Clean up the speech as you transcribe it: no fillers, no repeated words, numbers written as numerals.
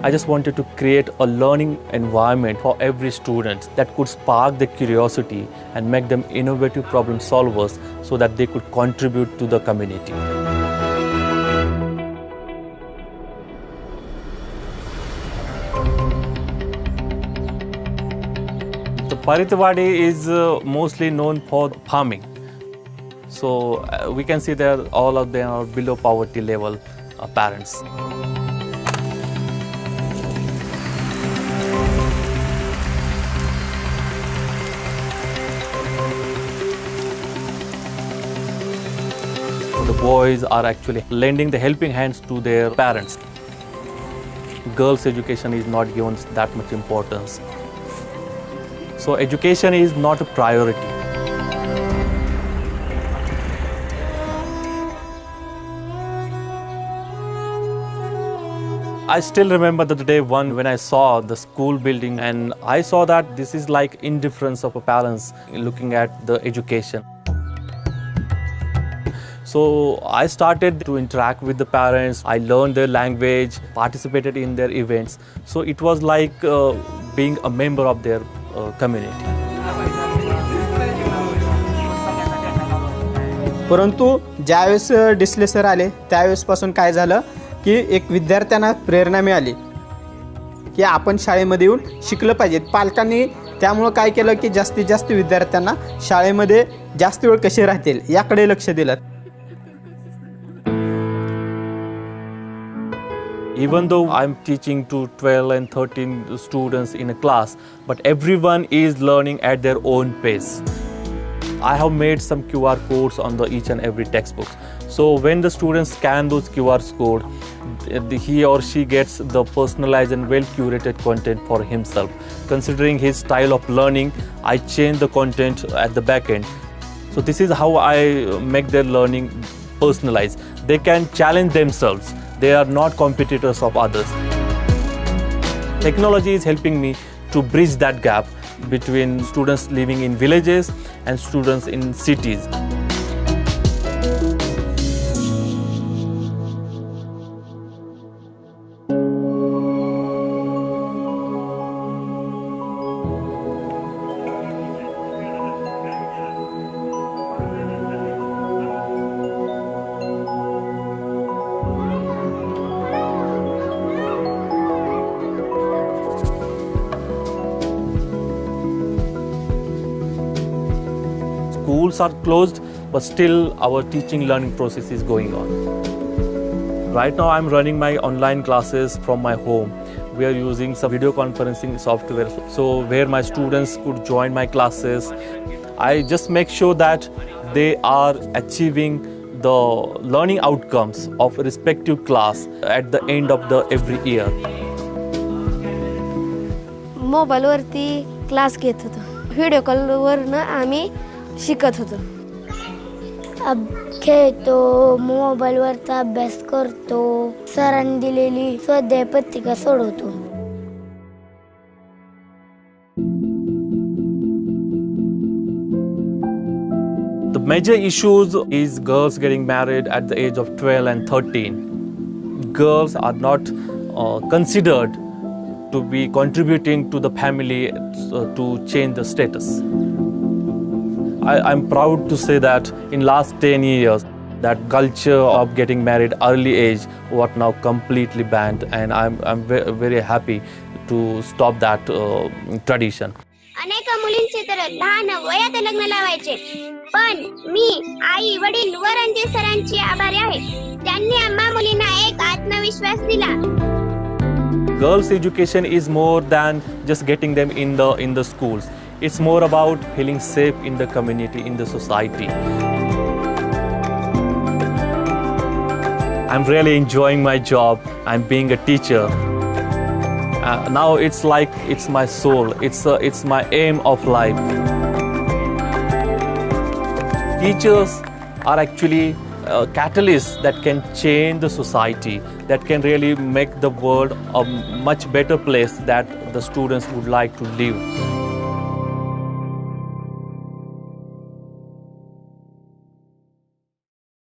I just wanted to create a learning environment for every student that could spark their curiosity and make them innovative problem solvers so that they could contribute to the community. The Paritwadi is mostly known for farming. So we can see that all of them are below poverty level parents. The boys are actually lending the helping hands to their parents. Girls' education is not given that much importance. So education is not a priority. I still remember the day one when I saw the school building, and I saw that this is like indifference of a parents looking at the education. So I started to interact with the parents. I learned their language, participated in their events. So it was like being a member of their community. परंतु ज्यावेळेस Disale sir आले त्यावेळेसपासून काय झालं की एक विद्यार्थ्यांना प्रेरणा मिळाली की आपण शाळेमध्ये येऊन शिकलं पाहिजे. पालकांनी त्यामुळे काय केलं की जास्तीत जास्त विद्यार्थ्यांना शाळेमध्ये जास्त वेळ कसे राहतील याकडे लक्ष दिलं. Even though I'm teaching to 12 and 13 students in a class, but everyone is learning at their own pace. I have made some QR codes on each and every textbook. So when the students scan those QR codes, he or she gets the personalized and well-curated content for himself. Considering his style of learning, I change the content at the back end. So this is how I make their learning personalized. They can challenge themselves. They are not competitors of others. Technology is helping me to bridge that gap between students living in villages and students in cities. Schools are closed, but still our teaching learning process is going on. Right now I'm running my online classes from my home. We are using some video conferencing software, so where my students could join my classes. I just make sure that they are achieving the learning outcomes of a respective class at the end of every year. Mobile वरती class घेत होतो. Video call वरनं आम्ही शिकत होतो. खेळतो, मोबाईलवरचा अभ्यास करतो, सरांनी दिलेली स्वाध्याय पत्रिका सोडवतो. The major issues is girls getting married at the age of 12 and 13. Girls are not considered to be contributing to the family to change the status. I'm proud to say that in last 10 years, that culture of getting married early age was now completely banned, and I'm very happy to stop that tradition. अनेक मुलींचे तर लहान वयात लग्न लावायचे, पण मी आई वडील व रणजित सरांची आभारी आहे. त्यांनी आम्हा मुलींना एक आत्मविश्वास दिला. Girls' education is more than just getting them in the schools. It's more about feeling safe in the community, in the society. I'm really enjoying my job. I'm being a teacher. Now it's like it's my soul. It's my aim of life. Teachers are actually catalysts that can change the society, that can really make the world a much better place that the students would like to live.